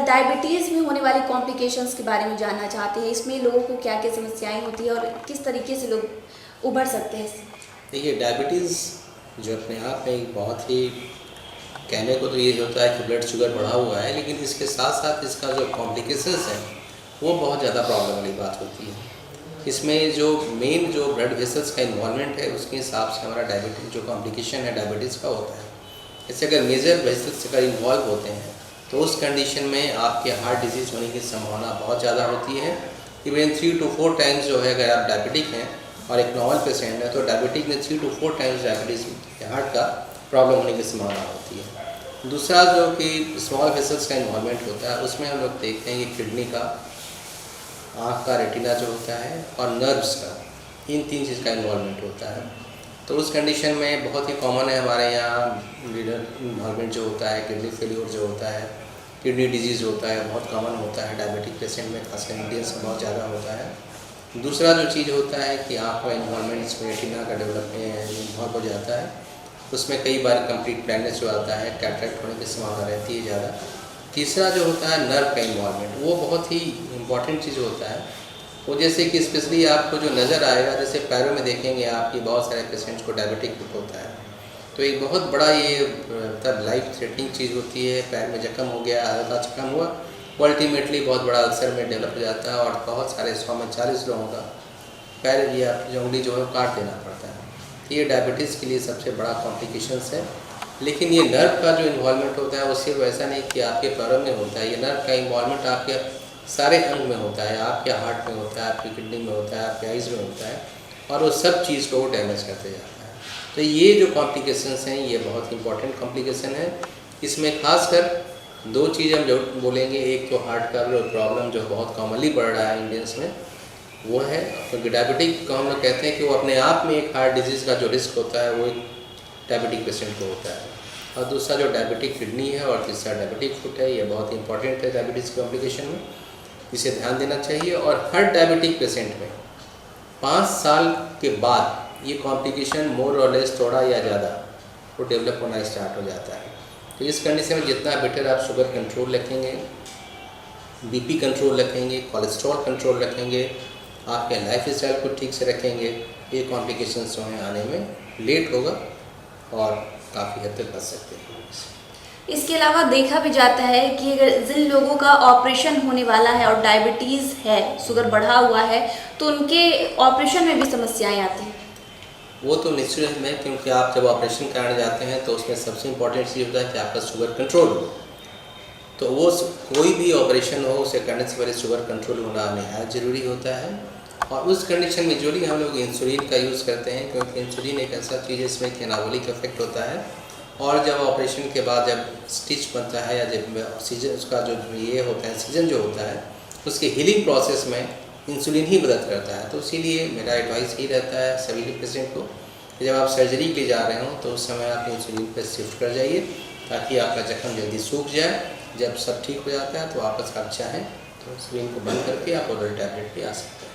Diabetes में होने वाली कॉम्प्लिकेशंस के बारे में जानना चाहते हैं। इसमें लोगों को क्या क्या समस्याएं होती है और किस तरीके से लोग उभर सकते हैं इससे? देखिए, डायबिटीज़ जो अपने आप में एक बहुत ही कहने को तो ये होता है कि ब्लड शुगर बढ़ा हुआ है, लेकिन इसके साथ साथ इसका जो कॉम्प्लिकेशंस हैं वो बहुत ज़्यादा प्रॉब्लम वाली बात होती है। इसमें जो मेन जो ब्लड वेसल्स का इन्वॉल्वमेंट है उसके हिसाब से हमारा डायबिटीज जो कॉम्प्लिकेशन है डायबिटीज़ का होता है। जैसे अगर मेजर वेसल्स अगर इन्वॉल्व होते हैं तो उस कंडीशन में आपके हार्ट डिजीज़ होने की संभावना बहुत ज़्यादा होती है। इवन 3 to 4 टाइम्स जो है, अगर आप डायबिटिक हैं और एक नॉर्मल पेशेंट है तो डायबिटिक में 3 to 4 टाइम्स डायबिटीज़ हार्ट का प्रॉब्लम होने की संभावना होती है। दूसरा जो कि स्मॉल वेसल्स का इन्वॉल्वमेंट होता है उसमें हम लोग देखते हैं कि किडनी का, आँख का रेटिना जो होता है और नर्व्स का, इन 3 चीज़ का इन्वॉल्वमेंट होता है। तो उस कंडीशन में बहुत ही कॉमन है हमारे यहाँ लीडर इन्वॉल्वमेंट जो होता है, किडनी फेल्योर जो होता है, किडनी डिजीज़ होता है, बहुत कॉमन होता है डायबिटिक पेशेंट में, खासकर इंडियंस में बहुत ज़्यादा होता है। दूसरा जो चीज़ होता है कि आँख का इन्वॉल्वमेंट, इसमें रेटिना का डेवलपमेंट इन्वॉल्व हो जाता है, उसमें कई बार कंप्लीट ब्लाइंडनेस जो आता है, कैटरेक्ट होने की संभावना रहती है ज़्यादा। तीसरा जो होता है नर्व का इन्वॉल्वमेंट, वो बहुत ही इम्पॉर्टेंट चीज़ होता है। वो जैसे कि स्पेशली आपको जो नज़र आएगा, जैसे पैरों में देखेंगे आपकी बहुत सारे पेशेंट्स को डायबिटिक फुट होता है, तो एक बहुत बड़ा ये मतलब लाइफ थ्रेटनिंग चीज़ होती है। पैर में जख्म हो गया, हल्का जख्म हुआ, वो अल्टीमेटली बहुत बड़ा अल्सर में डेवलप हो जाता है और बहुत सारे 100 में 40 लोगों का पैर या उंगली जो है काट देना पड़ता है। तो ये डायबिटीज़ के लिए सबसे बड़ा कॉम्प्लिकेशंस है। लेकिन ये नर्व का जो इन्वॉल्वमेंट होता है वो सिर्फ ऐसा नहीं कि आपके पैरों में होता है, ये नर्व का इन्वॉल्वमेंट आपके सारे अंग में होता है, आपके हार्ट में होता है, आपकी किडनी में होता है, आपके आइज़ में होता है और वो सब चीज़ को डैमेज करते जाता है। तो ये जो कॉम्प्लिकेशंस हैं ये बहुत इंपॉर्टेंट कॉम्प्लिकेशन है। इसमें खासकर 2 चीज़ हम जो बोलेंगे, एक तो हार्ट का प्रॉब्लम जो बहुत कॉमनली बढ़ रहा है इंडियंस में वो है, क्योंकि डायबिटिक को हम लोग कहते हैं कि वो अपने आप में एक हार्ट डिजीज़ का जो रिस्क होता है वो एक डायबिटिक पेशेंट को होता है। और दूसरा जो डायबिटिक किडनी है और तीसरा डायबिटिक फुट है, ये बहुत इंपॉर्टेंट है डायबिटीज़ कॉम्प्लिकेशन में, इसे ध्यान देना चाहिए। और हर डायबिटिक पेशेंट में 5 साल के बाद ये कॉम्प्लिकेशन मोर और लेस थोड़ा या ज़्यादा वो डेवलप होना स्टार्ट हो जाता है। तो इस कंडीशन में जितना बेटर आप शुगर कंट्रोल रखेंगे, बीपी कंट्रोल रखेंगे, कोलेस्ट्रॉल कंट्रोल रखेंगे, आपके लाइफ स्टाइल को ठीक से रखेंगे, ये कॉम्प्लिकेशंस जो हैं आने में लेट होगा और काफ़ी हद तक बच सकते हैं। इसके अलावा देखा भी जाता है कि अगर जिन लोगों का ऑपरेशन होने वाला है और डायबिटीज़ है, शुगर बढ़ा हुआ है, तो उनके ऑपरेशन में भी समस्याएं आती हैं। वो तो निश्चित है, क्योंकि आप जब ऑपरेशन कराने जाते हैं तो उसमें सबसे इम्पोर्टेंट चीज़ होता है कि आपका शुगर कंट्रोल हो। तो वो कोई भी ऑपरेशन हो उसे करने से पहले शुगर कंट्रोल होना नहायत ज़रूरी होता है। और उस कंडीशन में यूजुअली हम लोग इंसुलिन का यूज़ करते हैं, क्योंकि इंसुलिन एक ऐसा चीज़ है इसमें कि एनाबॉलिक इफेक्ट होता है और जब ऑपरेशन के बाद जब स्टिच बनता है या जब ऑक्सीजन उसका जो ये होता है सीजन जो होता है उसके हीलिंग प्रोसेस में इंसुलिन ही मदद करता है। तो इसीलिए मेरा एडवाइस यही रहता है सभी पेशेंट को कि जब आप सर्जरी के लिए जा रहे हो तो उस समय आप इंसुलिन पर शिफ्ट कर जाइए ताकि आपका जख्म जल्दी सूख जाए। जब सब ठीक हो जाता है तो वापस आप चाहें तो इंसुलिन को बंद करके आप ओरल टैबलेट पे आ सकते हैं।